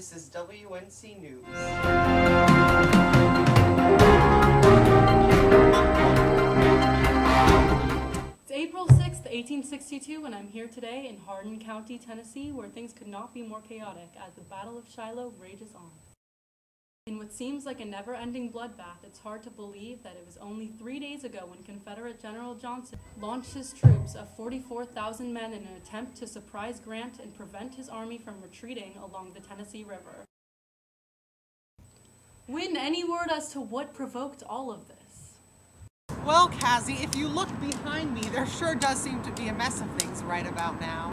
this is WNC News. It's April 6th, 1862, and I'm here today in Hardin County, Tennessee, where things could not be more chaotic as the Battle of Shiloh rages on. In what seems like a never-ending bloodbath, it's hard to believe that it was only 3 days ago when Confederate General Johnston launched his troops of 44,000 men in an attempt to surprise Grant and prevent his army from retreating along the Tennessee River. Win, any word as to what provoked all of this? Well, Cassie, if you look behind me, there sure does seem to be a mess of things right about now.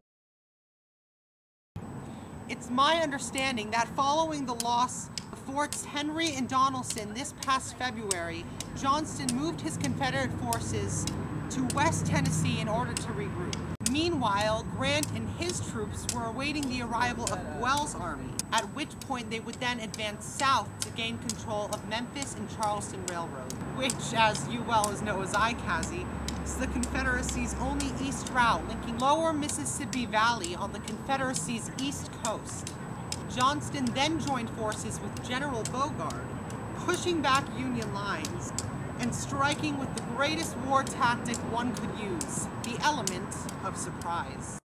It's my understanding that following the loss of Forts Henry and Donelson this past February, Johnston moved his Confederate forces to West Tennessee in order to regroup. Meanwhile, Grant and his troops were awaiting the arrival of Buell's army, at which point they would then advance south to gain control of Memphis and Charleston Railroad, which, as you well as know as I, Cassie, is the Confederacy's only east route linking lower Mississippi Valley on the Confederacy's east coast. Johnston then joined forces with General Beauregard, pushing back Union lines and striking with the greatest war tactic one could use, the element of surprise.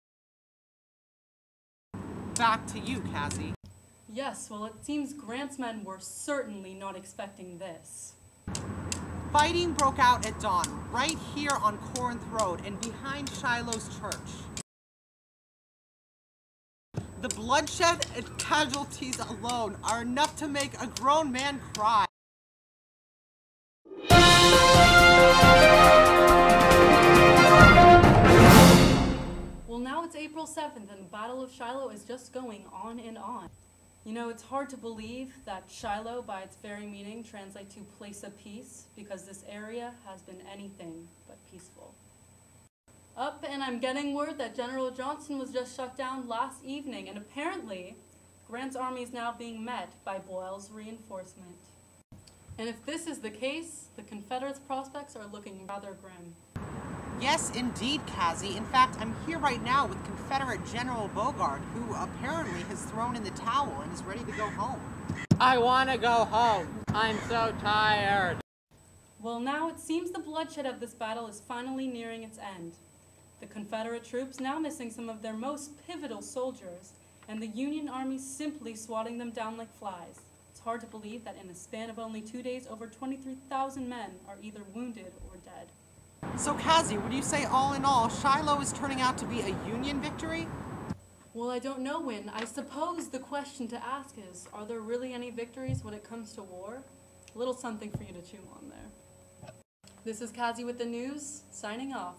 Back to you, Cassie. Yes, well, it seems Grant's men were certainly not expecting this. Fighting broke out at dawn, right here on Corinth Road and behind Shiloh's church. The bloodshed and casualties alone are enough to make a grown man cry. Well, now it's April 7th and the Battle of Shiloh is just going on and on. You know, it's hard to believe that Shiloh, by its very meaning, translates to place of peace, because this area has been anything but peaceful. And I'm getting word that General Johnston was just shut down last evening, and apparently, Grant's army is now being met by Buell's reinforcement. And if this is the case, the Confederates' prospects are looking rather grim. Yes, indeed, Cassie. In fact, I'm here right now with Confederate General Beauregard, who apparently has thrown in the towel and is ready to go home. I want to go home. I'm so tired. Well, now it seems the bloodshed of this battle is finally nearing its end. The Confederate troops now missing some of their most pivotal soldiers, and the Union Army simply swatting them down like flies. It's hard to believe that in a span of only 2 days, over 23,000 men are either wounded or dead. So, Cassie, would you say all in all, Shiloh is turning out to be a Union victory? Well, I don't know, Win. I suppose the question to ask is, are there really any victories when it comes to war? A little something for you to chew on there. This is Cassie with the news, signing off.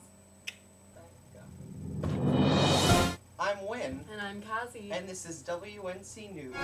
I'm Win. And I'm Cassie. And this is WNC News.